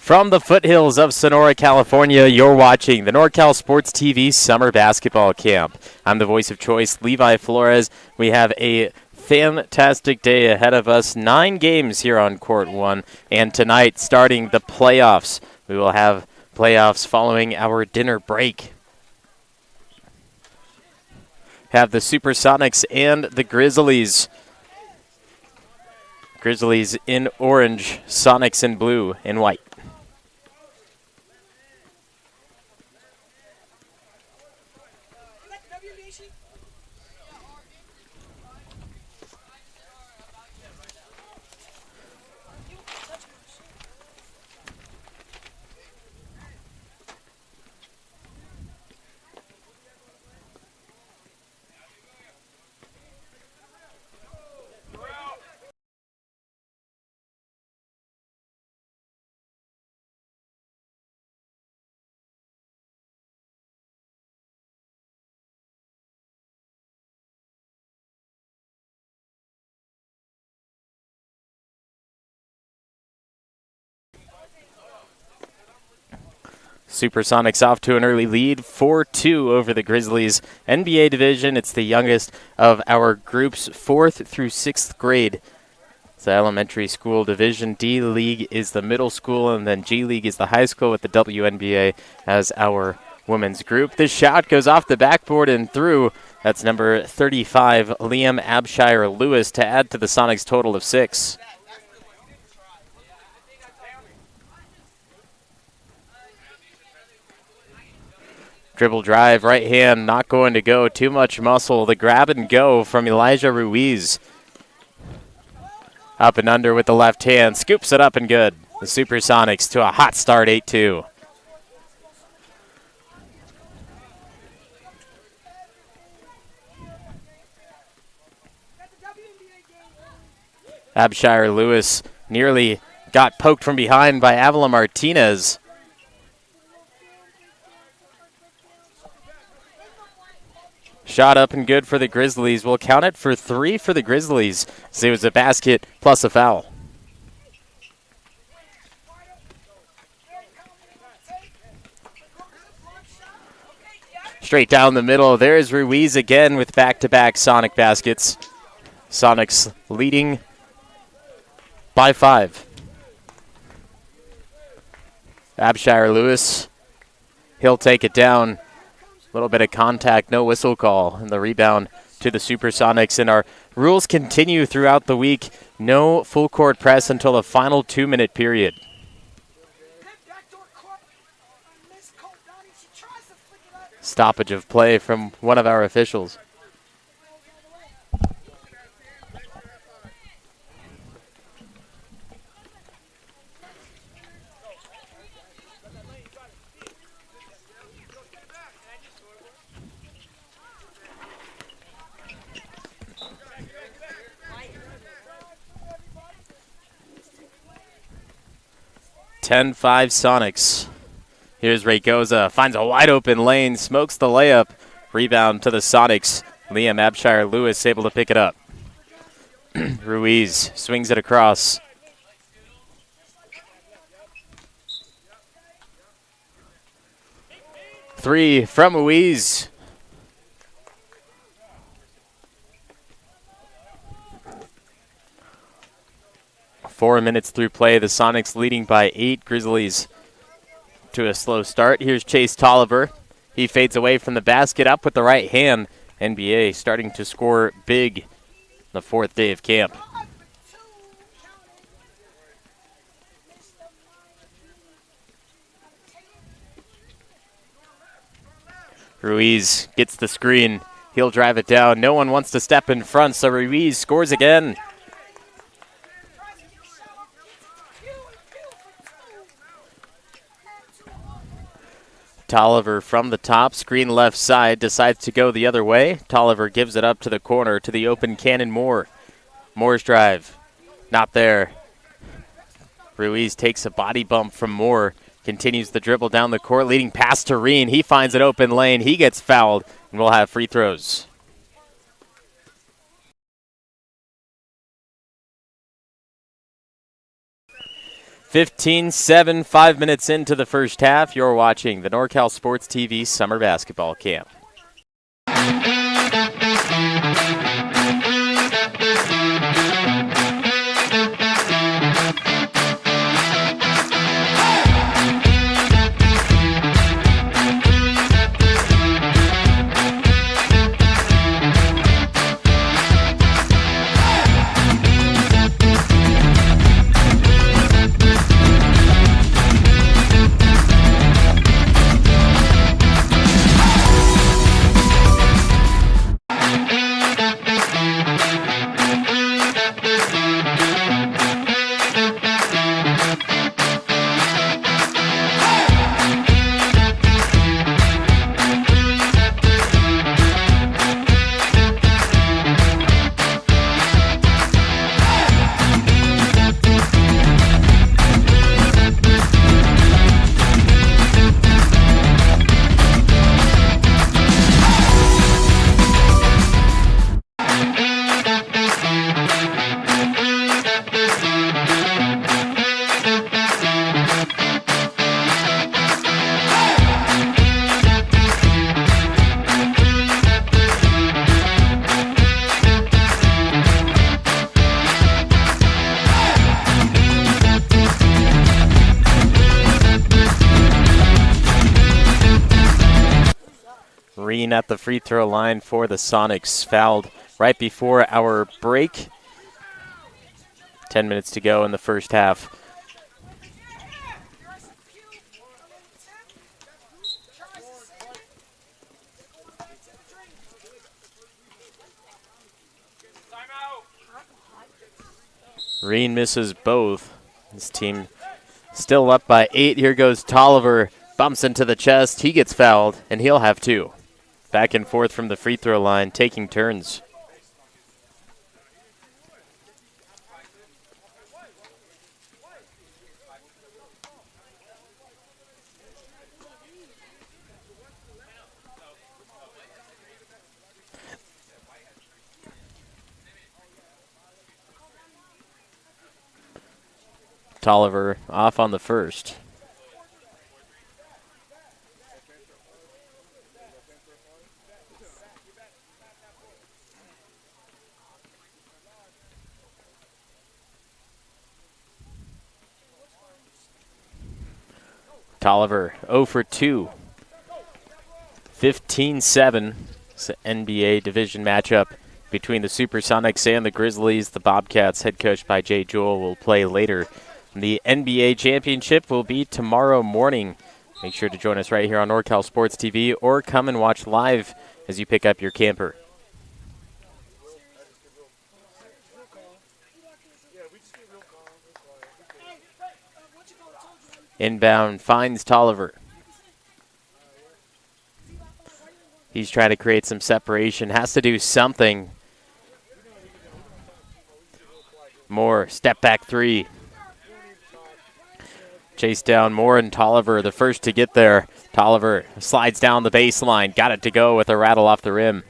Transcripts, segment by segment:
From the foothills of Sonora, California, you're watching the NorCal Sports TV Summer Basketball Camp. I'm the voice of choice, Levi Flores. We have a fantastic day ahead of us. 9 games here on Court 1. And tonight, starting the playoffs. We will have playoffs following our dinner break. Have the Supersonics and the Grizzlies. Grizzlies in orange, Sonics in blue and white. Supersonics off to an early lead, 4-2 over the Grizzlies. NBA division, it's the youngest of our groups, 4th through 6th grade. It's the elementary school division. D League is the middle school, and then G League is the high school with the WNBA as our women's group. This shot goes off the backboard and through. That's number 35, Liam Abshire-Lewis, to add to the Sonics' total of 6. Dribble drive, right hand, not going to go. Too much muscle. The grab and go from Elijah Ruiz. Up and under with the left hand. Scoops it up and good. The Supersonics to a hot start, 8-2. Abshire-Lewis nearly got poked from behind by Avila Martinez. Shot up and good for the Grizzlies. We'll count it for 3 for the Grizzlies. So it was a basket plus a foul. Straight down the middle. There's Ruiz again with back-to-back Sonic baskets. Sonics leading by 5. Abshire-Lewis. He'll take it down. A little bit of contact, no whistle call, and the rebound to the Supersonics. And our rules continue throughout the week. No full court press until the final 2-minute period. Stoppage of play from one of our officials. (10-5) Sonics. Here's Raygoza, finds a wide open lane, smokes the layup. Rebound to the Sonics. Liam Abshire-Lewis able to pick it up. Ruiz swings it across. Three from Ruiz. Four minutes through play, the Sonics leading by 8. Grizzlies to a slow start. Here's Chase Tolliver. He fades away from the basket, up with the right hand. NBA starting to score big the 4th day of camp. Ruiz gets the screen. He'll drive it down. No one wants to step in front, so Ruiz scores again. Tolliver from the top, screen left side, decides to go the other way. Tolliver gives it up to the corner, to the open Cannon Moore. Moore's drive, not there. Ruiz takes a body bump from Moore, continues the dribble down the court, leading past to Reen. He finds an open lane, he gets fouled, and we'll have free throws. 15-7, 5 minutes into the first half. You're watching the NorCal Sports TV Summer Basketball Camp. At the free throw line for the Sonics, fouled right before our break. 10 minutes to go in the first half. Reen misses both. His team still up by 8. Here goes Tolliver. Bumps into the chest. He gets fouled, and he'll have 2. Back and forth from the free throw line, taking turns. Tolliver off on the first. Tolliver 0 for 2. 15-7. It's an NBA division matchup between the Supersonics and the Grizzlies. The Bobcats, head coached by Jay Jewell, will play later. The NBA championship will be tomorrow morning. Make sure to join us right here on NorCal Sports TV or come and watch live as you pick up your camper. Inbound finds Tolliver. He's trying to create some separation. Has to do something. Moore, step back 3. Chase down Moore and Tolliver, the first to get there. Tolliver slides down the baseline. Got it to go with a rattle off the rim.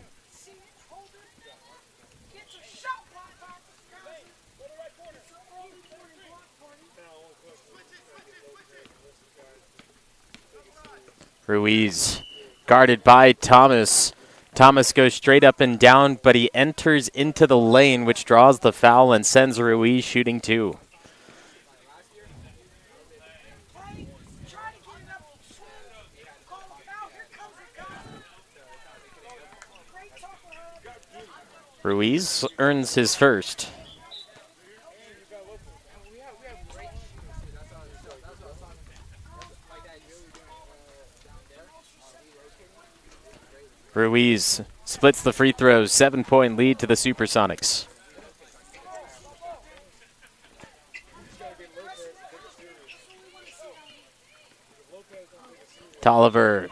Ruiz guarded by Thomas. Thomas goes straight up and down, but he enters into the lane, which draws the foul and sends Ruiz shooting 2. Ruiz earns his first. Ruiz splits the free throws, 7-point lead to the Supersonics. Tolliver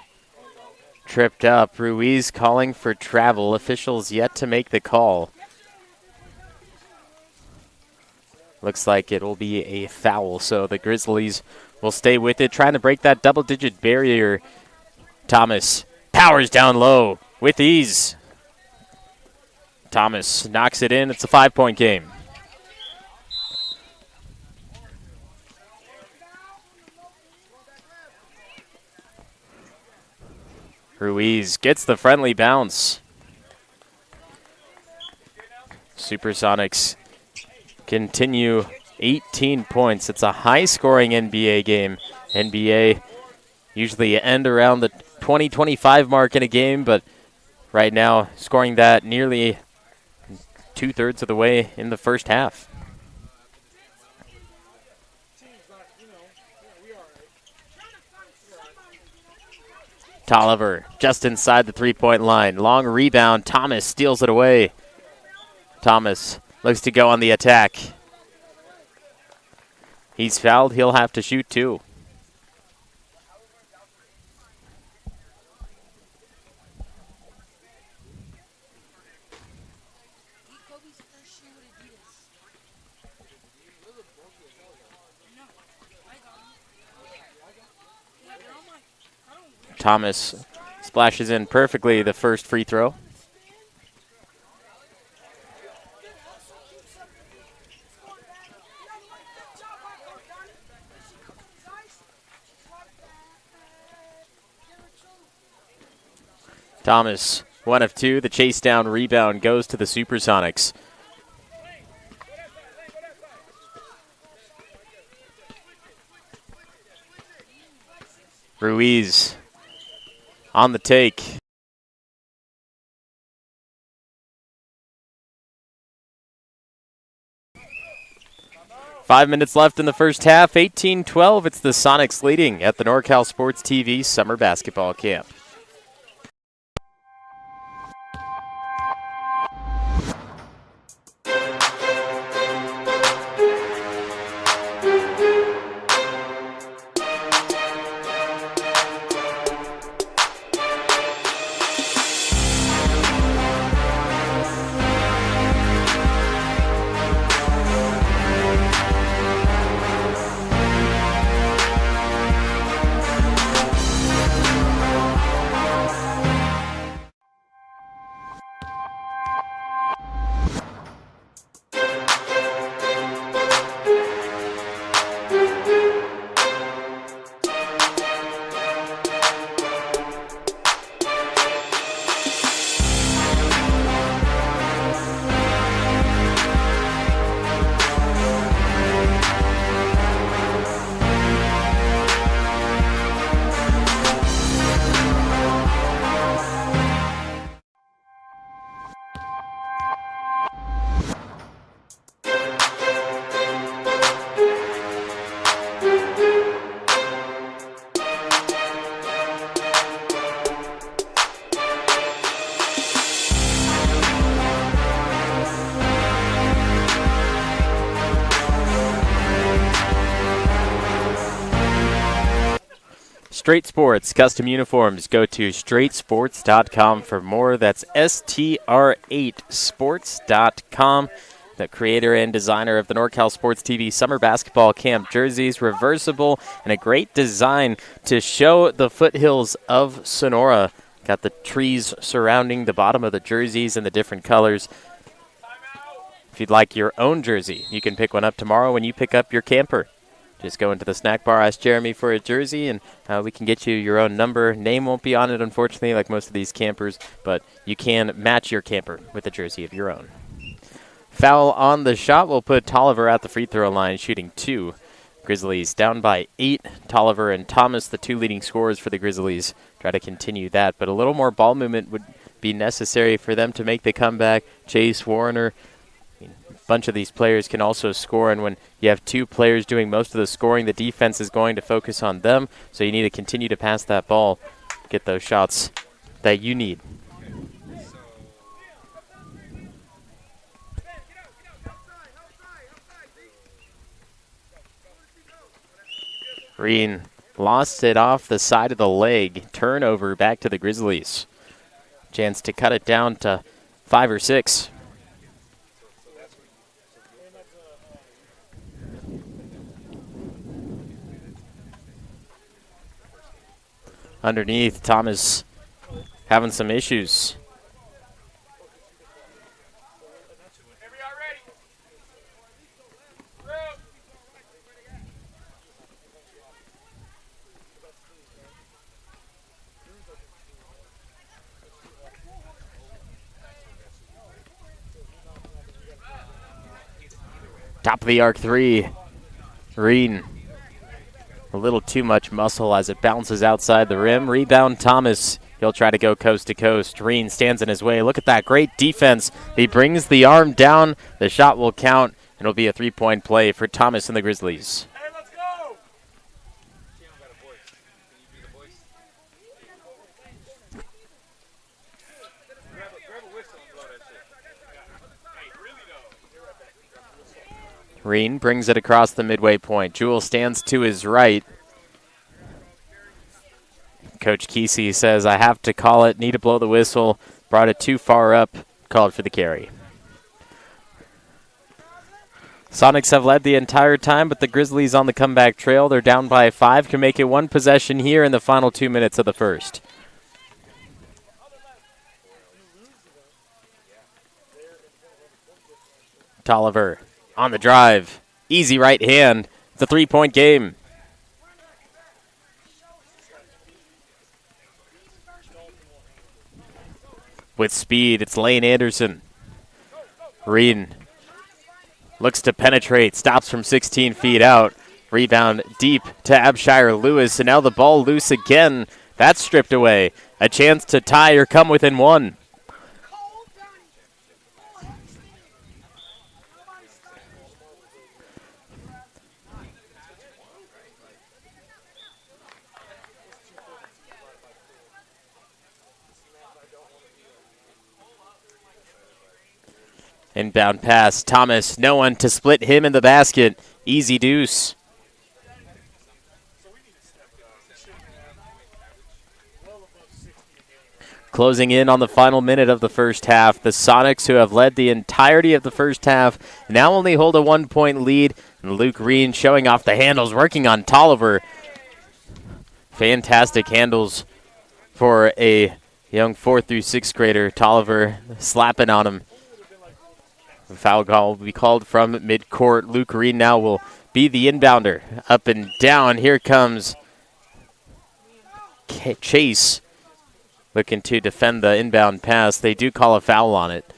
tripped up. Ruiz calling for travel. Officials yet to make the call. Looks like it will be a foul, so the Grizzlies will stay with it, trying to break that double-digit barrier. Thomas powers down low with ease. Thomas knocks it in. It's a 5-point game. Ruiz gets the friendly bounce. Supersonics continue 18 points. It's a high-scoring NBA game. NBA usually end around the 20-25 mark in a game, but right now scoring that nearly two-thirds of the way in the first half. Tolliver just inside the three-point line. Long rebound. Thomas steals it away. Thomas looks to go on the attack. He's fouled. He'll have to shoot two. Thomas splashes in perfectly the first free throw. Thomas, 1 of 2. The chase down rebound goes to the Supersonics. Ruiz on the take. Five minutes left in the first half, 18-12. It's the Sonics leading at the NorCal Sports TV Summer Basketball Camp. Straight Sports custom uniforms. Go to straightsports.com for more. That's STR8sports.com. The creator and designer of the NorCal Sports TV Summer Basketball Camp jerseys, reversible, and a great design to show the foothills of Sonora. Got the trees surrounding the bottom of the jerseys in the different colors. If you'd like your own jersey, you can pick one up tomorrow when you pick up your camper. Just go into the snack bar, ask Jeremy for a jersey, and we can get you your own number. Name won't be on it, unfortunately, like most of these campers, but you can match your camper with a jersey of your own. Foul on the shot will put Tolliver at the free throw line, shooting 2. Grizzlies down by 8. Tolliver and Thomas, the 2 leading scorers for the Grizzlies, try to continue that, but a little more ball movement would be necessary for them to make the comeback. Chase, Warner, bunch of these players can also score, and when you have 2 players doing most of the scoring, the defense is going to focus on them, so you need to continue to pass that ball, get those shots that you need. Green lost it off the side of the leg. Turnover back to the Grizzlies. Chance to cut it down to 5 or 6. Underneath, Thomas having some issues. Top of the arc three. Reen. A little too much muscle as it bounces outside the rim. Rebound Thomas. He'll try to go coast to coast. Reen stands in his way. Look at that great defense. He brings the arm down. The shot will count. It'll be a three-point play for Thomas and the Grizzlies. Hey, let's go! Reen brings it across the midway point. Jewell stands to his right. Coach Kesey says, I have to call it, need to blow the whistle. Brought it too far up, called for the carry. Sonics have led the entire time, but the Grizzlies on the comeback trail. They're down by 5, can make it one possession here in the final 2 minutes of the first. Tolliver on the drive. Easy right hand. It's a three-point game. With speed, it's Lane Anderson. Reen looks to penetrate, stops from 16 feet out. Rebound deep to Abshire Lewis, and now the ball loose again. That's stripped away. A chance to tie or come within one. Inbound pass, Thomas, no one to split him in the basket. Easy deuce. Closing in on the final minute of the first half, the Sonics, who have led the entirety of the first half, now only hold a 1-point lead. And Luke Reen showing off the handles, working on Tolliver. Fantastic handles for a young 4th through 6th grader. Tolliver slapping on him. A foul call will be called from midcourt. Luke Reen now will be the inbounder. Up and down. Here comes Chase looking to defend the inbound pass. They do call a foul on it.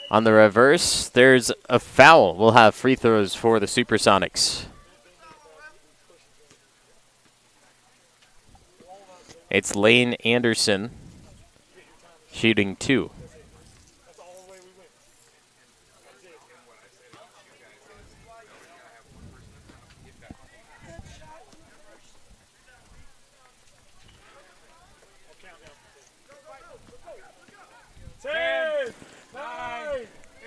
On the reverse, there's a foul. We'll have free throws for the Supersonics. It's Lane Anderson shooting 2.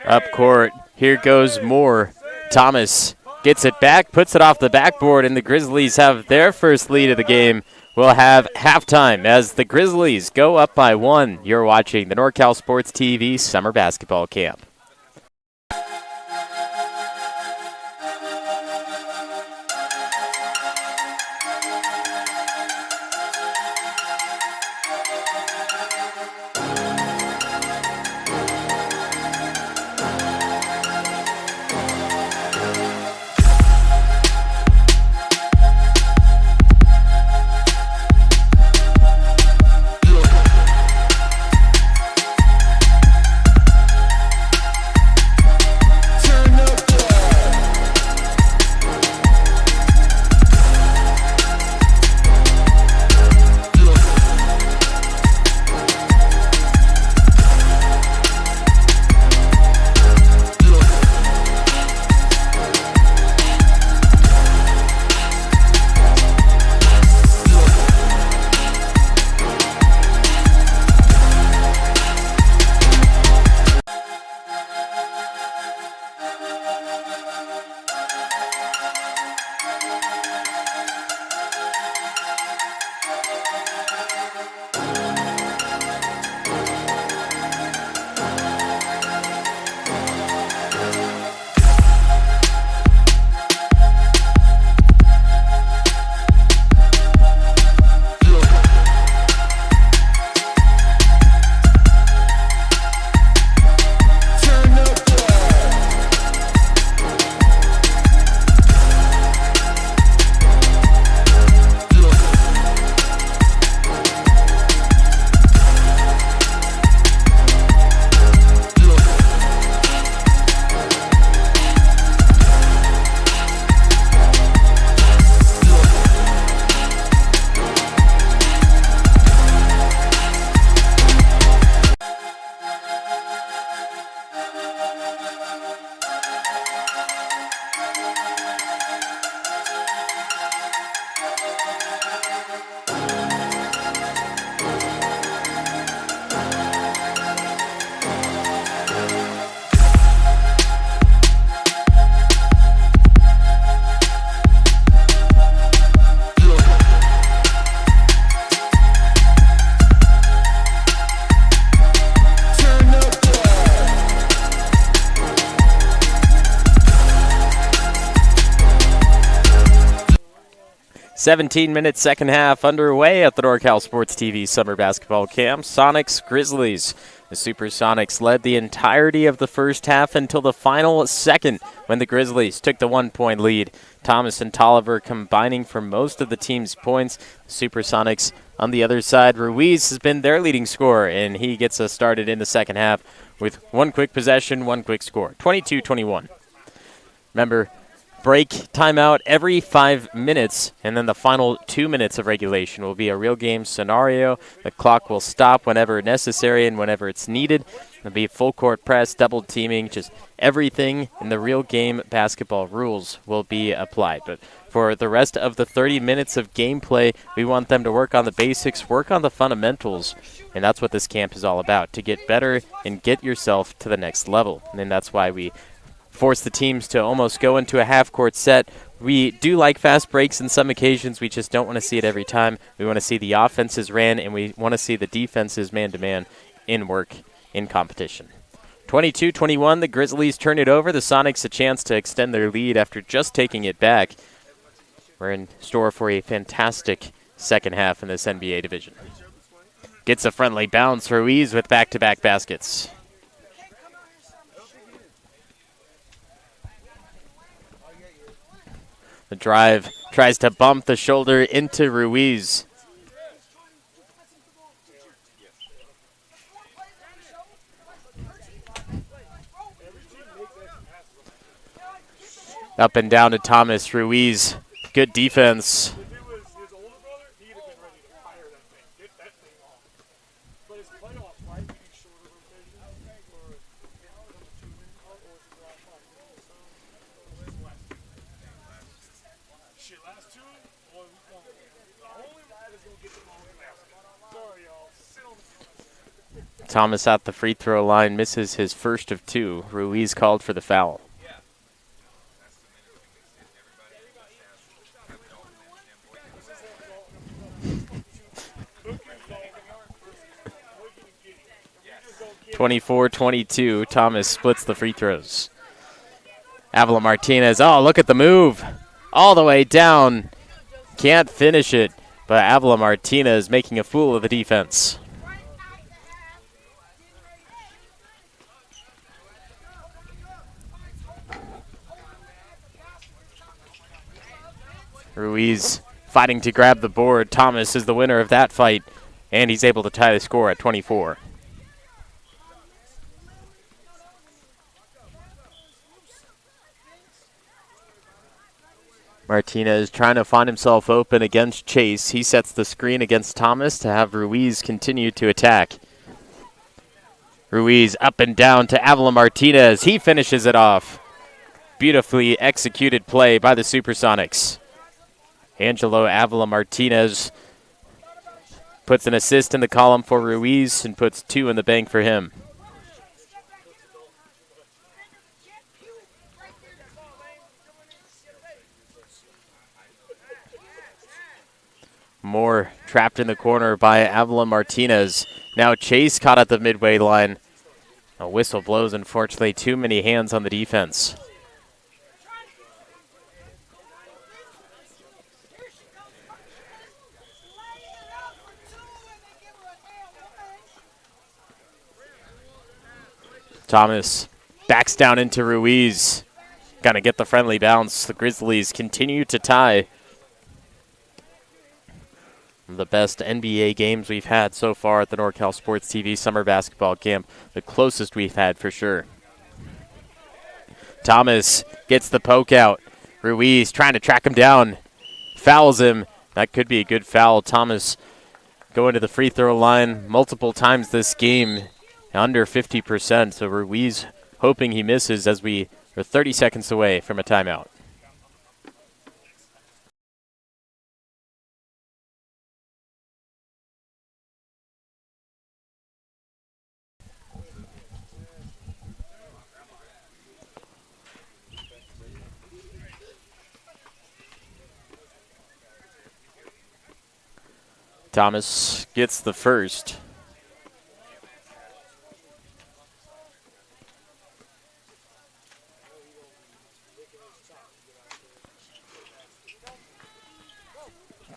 Up court, here goes Moore. Thomas gets it back, puts it off the backboard, and the Grizzlies have their first lead of the game. We'll have halftime as the Grizzlies go up by 1. You're watching the NorCal Sports TV Summer Basketball Camp. 17-minute second half underway at the NorCal Sports TV Summer Basketball Camp. Sonics Grizzlies. The Supersonics led the entirety of the first half until the final second when the Grizzlies took the 1-point lead. Thomas and Tolliver combining for most of the team's points. The Supersonics on the other side, Ruiz has been their leading scorer, and he gets us started in the second half with one quick possession, one quick score, 22-21. Remember, break timeout every 5 minutes, and then the final 2 minutes of regulation will be a real game scenario. The clock will stop whenever necessary and whenever it's needed. It'll be full court press, double teaming, just everything in the real game basketball rules will be applied. But for the rest of the 30 minutes of gameplay, we want them to work on the basics, work on the fundamentals, and that's what this camp is all about, to get better and get yourself to the next level. And that's why we force the teams to almost go into a half-court set. We do like fast breaks in some occasions. We just don't want to see it every time. We want to see the offenses ran, and we want to see the defenses man-to-man in work in competition. 22-21, the Grizzlies turn it over. The Sonics a chance to extend their lead after just taking it back. We're in store for a fantastic second half in this NBA division. Gets a friendly bounce. Ruiz with back-to-back baskets. The drive tries to bump the shoulder into Ruiz. Up and down to Thomas. Ruiz, good defense. Thomas at the free throw line misses his first of two. Ruiz called for the foul. (24-22). Thomas splits the free throws. Avila Martinez. Oh, look at the move. All the way down. Can't finish it. But Avila Martinez making a fool of the defense. Ruiz fighting to grab the board. Thomas is the winner of that fight, and he's able to tie the score at 24. Martinez trying to find himself open against Chase. He sets the screen against Thomas to have Ruiz continue to attack. Ruiz up and down to Avila Martinez. He finishes it off. Beautifully executed play by the Supersonics. Angelo Avila Martinez puts an assist in the column for Ruiz and puts two in the bank for him. Moore trapped in the corner by Avila Martinez. Now Chase caught at the midway line. A whistle blows, unfortunately. Too many hands on the defense. Thomas backs down into Ruiz. Gonna get the friendly bounce. The Grizzlies continue to tie. One of the best NBA games we've had so far at the NorCal Sports TV Summer Basketball Camp. The closest we've had for sure. Thomas gets the poke out. Ruiz trying to track him down. Fouls him. That could be a good foul. Thomas going to the free throw line multiple times this game. Under 50%, so Ruiz hoping he misses as we are 30 seconds away from a timeout. Thomas gets the first.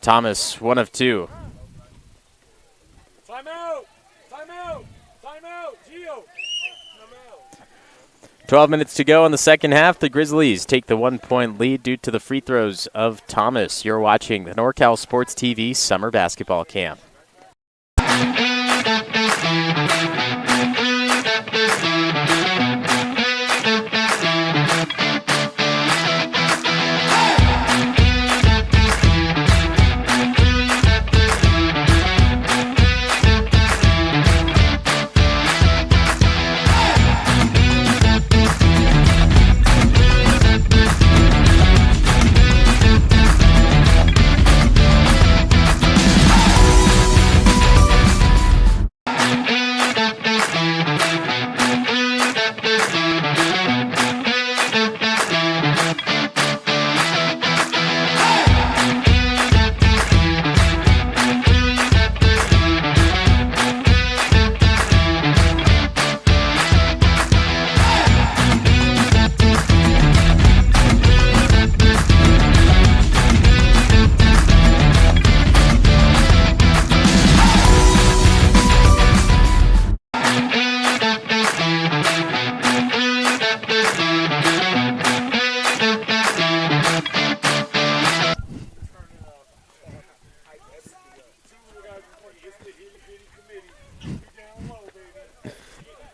Thomas, 1 of 2. Timeout! Timeout! Timeout! Gio! Timeout! 12 minutes to go in the second half. The Grizzlies take the 1-point lead due to the free throws of Thomas. You're watching the NorCal Sports TV Summer Basketball Camp.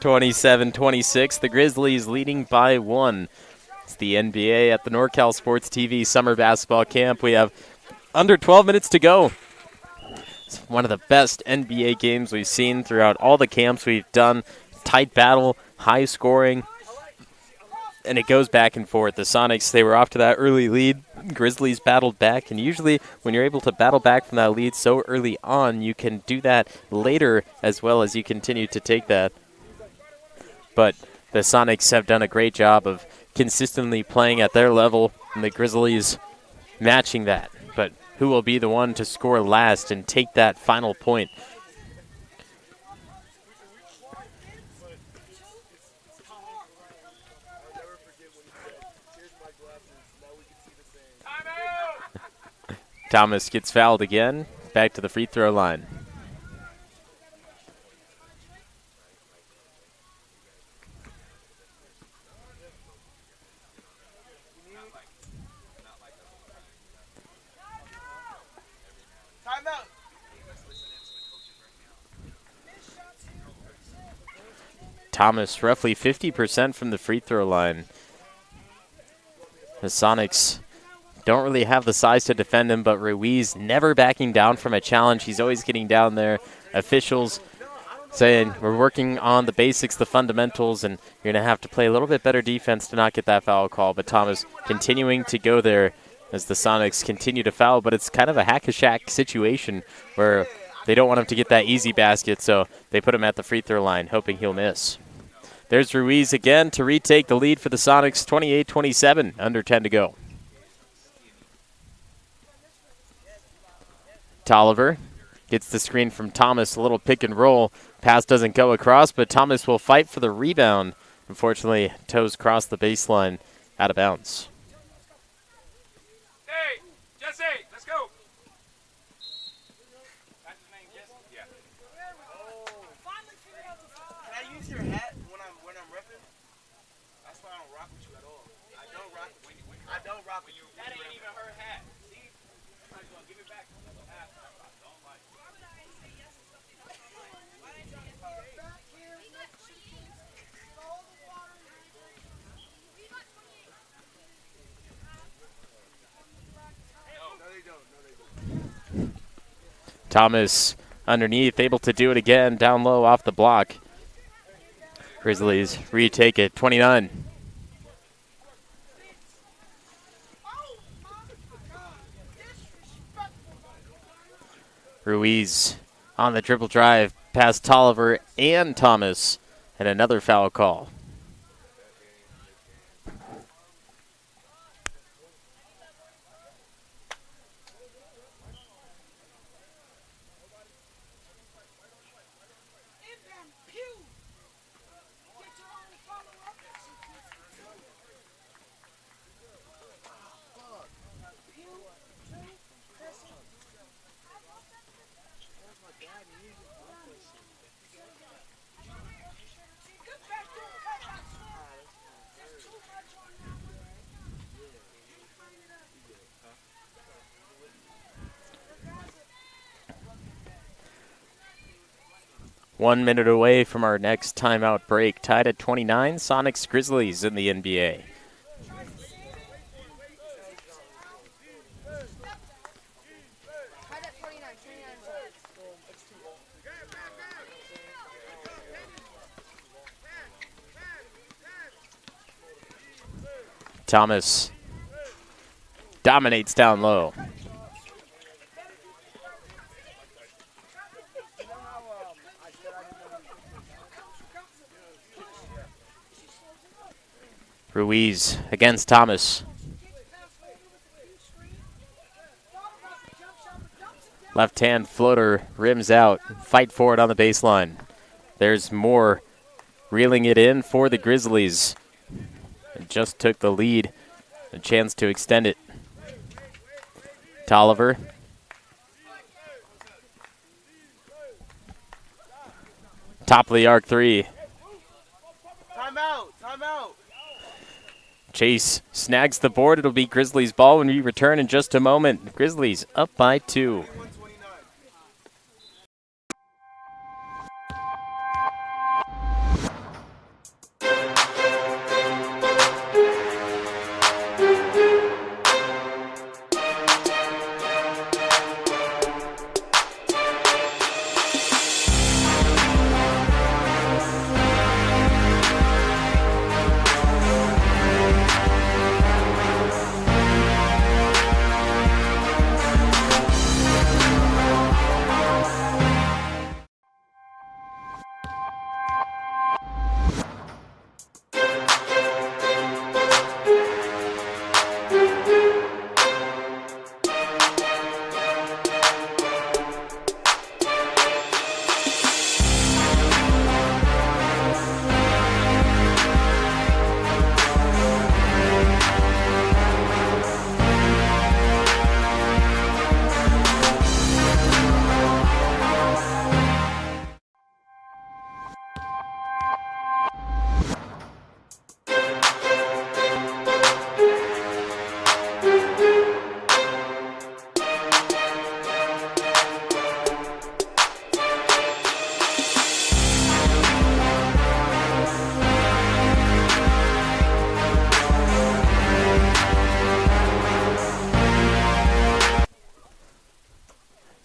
(27-26). The Grizzlies leading by 1. It's the NBA at the NorCal Sports TV Summer Basketball Camp. We have under 12 minutes to go. It's one of the best NBA games we've seen throughout all the camps we've done. Tight battle, high scoring, and it goes back and forth. The Sonics, they were off to that early lead. Grizzlies battled back, and usually when you're able to battle back from that lead so early on, you can do that later as well as you continue to take that. But the Sonics have done a great job of consistently playing at their level, and the Grizzlies matching that. But who will be the one to score last and take that final point? Thomas gets fouled again. Back to the free throw line. Thomas roughly 50% from the free throw line. The Sonics don't really have the size to defend him, but Ruiz never backing down from a challenge. He's always getting down there. Officials saying we're working on the basics, the fundamentals, and you're going to have to play a little bit better defense to not get that foul call. But Thomas continuing to go there as the Sonics continue to foul, but it's kind of a hack-a-shack situation where they don't want him to get that easy basket, so they put him at the free throw line, hoping he'll miss. There's Ruiz again to retake the lead for the Sonics, 28-27, under 10 to go. Tolliver gets the screen from Thomas, a little pick and roll. Pass doesn't go across, but Thomas will fight for the rebound. Unfortunately, toes cross the baseline, out of bounds. Hey, Jesse, let's go. That's his name, Jesse? Yeah. Can I use your hat when I'm repping? That's why I don't rock with you at all. I don't rock with you. I don't rock with you. That ain't even her hat. See? Somebody's gonna give it back to me. Thomas underneath, able to do it again, down low off the block. Grizzlies retake it, 29. Ruiz on the dribble drive past Tolliver and Thomas, and another foul call. 1 minute away from our next timeout break. Tied at 29, Sonics Grizzlies in the NBA. Thomas dominates down low. Ruiz against Thomas. Left hand floater rims out. Fight for it on the baseline. There's more. Reeling it in for the Grizzlies. It just took the lead. A chance to extend it. Tolliver. Top of the arc three. Timeout. Chase snags the board. It'll be Grizzlies ball when we return in just a moment. Grizzlies up by 2.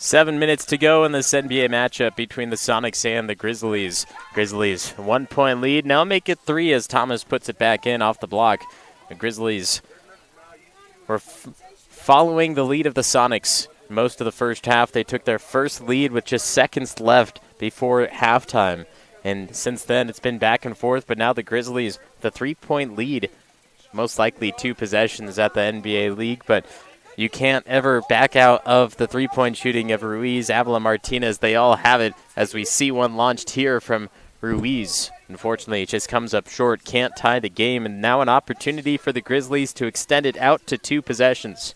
Seven minutes to go in this NBA matchup between the Sonics and the Grizzlies. Grizzlies 1 point lead. Now make it 3 as Thomas puts it back in off the block. The Grizzlies were following the lead of the Sonics most of the first half. They took their first lead with just seconds left before halftime. And since then, it's been back and forth. But now the Grizzlies, the 3-point lead, most likely 2 possessions at the NBA league. But you can't ever back out of the 3-point shooting of Ruiz, Avila, Martinez. They all have it as we see one launched here from Ruiz. Unfortunately, it just comes up short. Can't tie the game. And now an opportunity for the Grizzlies to extend it out to 2 possessions.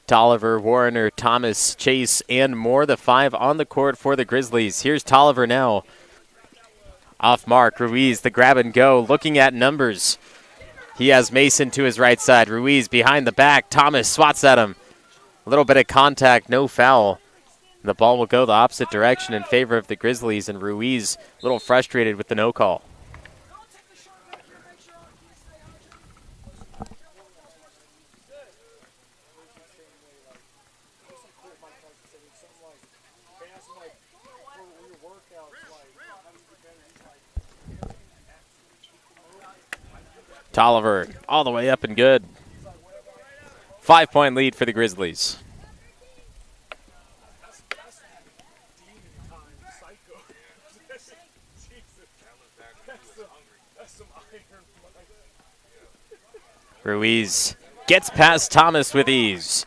Tolliver, Warner, Thomas, Chase, and more. The 5 on the court for the Grizzlies. Here's Tolliver now. Off mark, Ruiz, the grab and go, looking at numbers. He has Mason to his right side. Ruiz behind the back. Thomas swats at him. A little bit of contact, no foul. The ball will go the opposite direction in favor of the Grizzlies, and Ruiz a little frustrated with the no call. Tolliver all the way up and good. 5-point lead for the Grizzlies. Ruiz gets past Thomas with ease.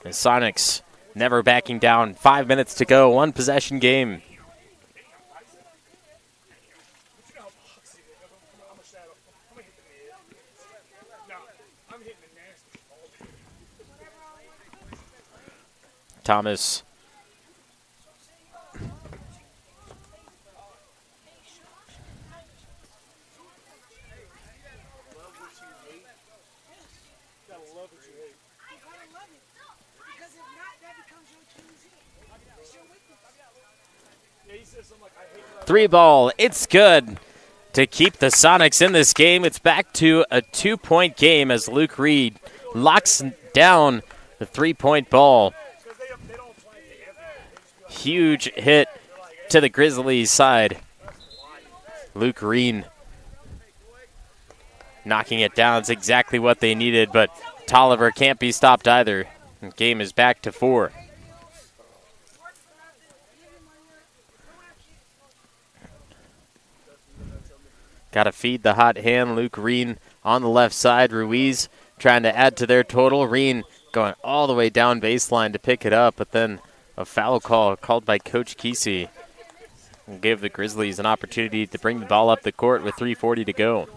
The Sonics never backing down. 5 minutes to go, 1 possession game. Thomas. Three ball, it's good to keep the Sonics in this game. It's back to a 2-point game as Luke Reed locks down the 3-point ball. Huge hit to the Grizzlies side. Luke Reed knocking it down. It's exactly what they needed, but Tolliver can't be stopped either. The game is back to 4. Got to feed the hot hand. Luke Reed on the left side. Ruiz trying to add to their total. Reed going all the way down baseline to pick it up, but then a foul call called by Coach Kesey gave the Grizzlies an opportunity to bring the ball up the court with 3:40 to go.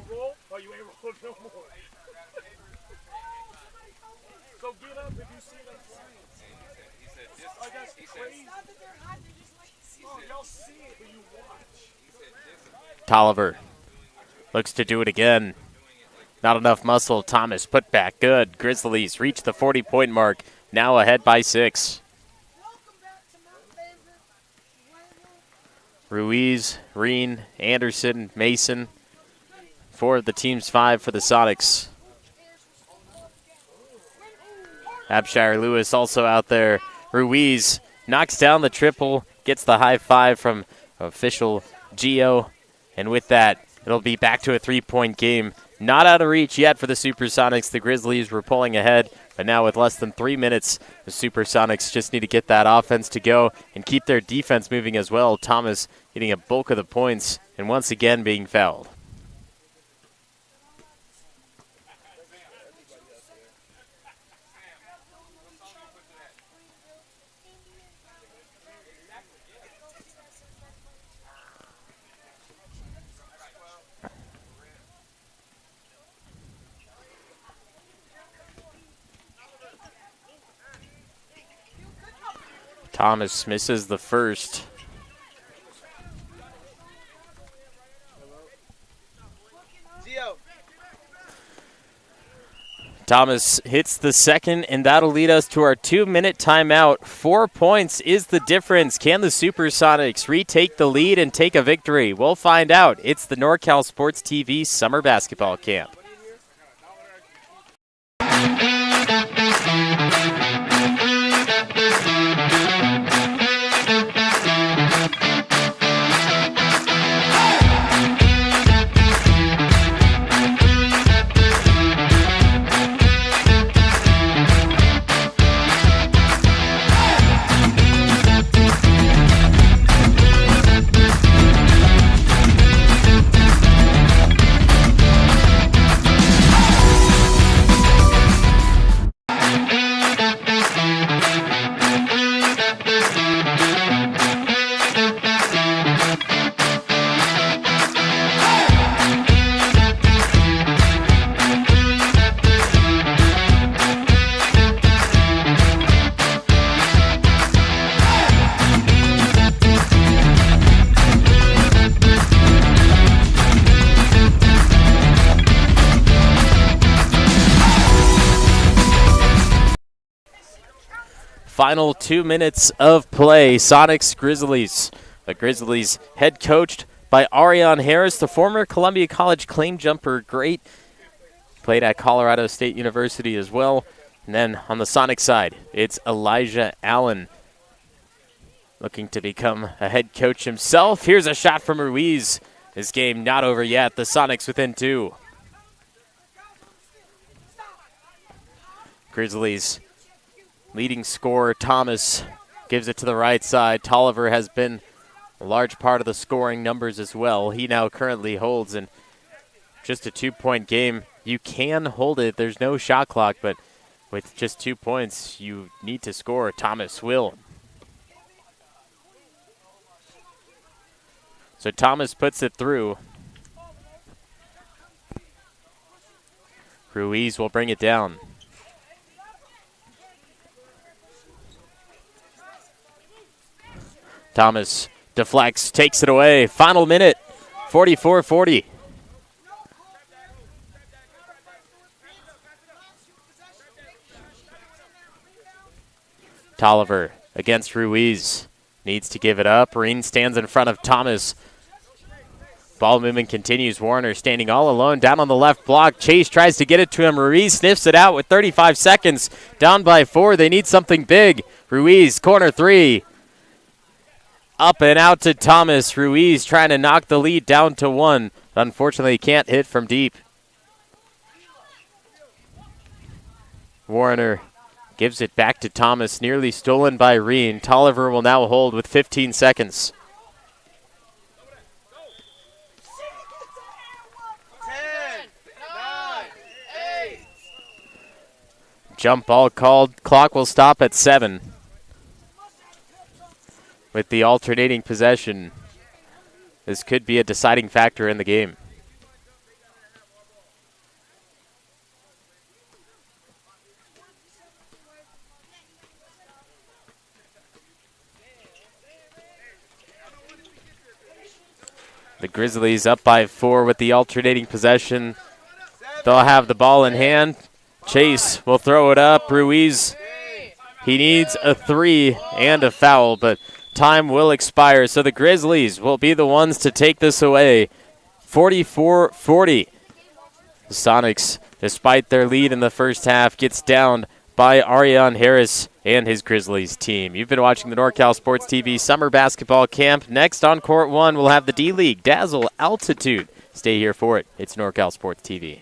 Tolliver looks to do it again. Not enough muscle. Thomas put back good. Grizzlies reach the 40-point mark. Now ahead by 6. Ruiz, Reen, Anderson, Mason. 4 of the team's 5 for the Sonics. Abshire Lewis also out there. Ruiz knocks down the triple, gets the high 5 from official Gio. And with that, it'll be back to a 3-point game. Not out of reach yet for the Supersonics. The Grizzlies were pulling ahead, but now with less than 3 minutes, the Supersonics just need to get that offense to go and keep their defense moving as well. Thomas getting a bulk of the points and once again being fouled. Thomas misses the first. Thomas hits the second, and that'll lead us to our 2-minute timeout. 4 points is the difference. Can the Supersonics retake the lead and take a victory? We'll find out. It's the NorCal Sports TV Summer Basketball Camp. Final 2 minutes of play. Sonics Grizzlies. The Grizzlies head coached by Ariane Harris, the former Columbia College claim jumper great. Played at Colorado State University as well. And then on the Sonic side, it's Elijah Allen looking to become a head coach himself. Here's a shot from Ruiz. This game not over yet. The Sonics within 2. Grizzlies leading scorer Thomas gives it to the right side. Tolliver has been a large part of the scoring numbers as well. He now currently holds in just a 2-point game. You can hold it. There's no shot clock, but with just 2 points, you need to score. Thomas will. So Thomas puts it through. Ruiz will bring it down. Thomas deflects, takes it away. Final minute, 44-40. Tolliver against Ruiz. Needs to give it up. Reen stands in front of Thomas. Ball movement continues. Warner standing all alone down on the left block. Chase tries to get it to him. Ruiz sniffs it out with 35 seconds. Down by 4. They need something big. Ruiz, corner 3. Up and out to Thomas. Ruiz trying to knock the lead down to 1. Unfortunately, can't hit from deep. Warner gives it back to Thomas. Nearly stolen by Reen. Tolliver will now hold with 15 seconds. 10, 9, 8. Jump ball called. Clock will stop at 7. With the alternating possession, this could be a deciding factor in the game. The Grizzlies up by 4 with the alternating possession. They'll have the ball in hand. Chase will throw it up. Ruiz, he needs a 3 and a foul, but time will expire, so the Grizzlies will be the ones to take this away. 44-40. The Sonics, despite their lead in the first half, gets downed by Ariane Harris and his Grizzlies team. You've been watching the NorCal Sports TV Summer Basketball Camp. Next on Court 1, we'll have the D-League Dazzle Altitude. Stay here for it. It's NorCal Sports TV.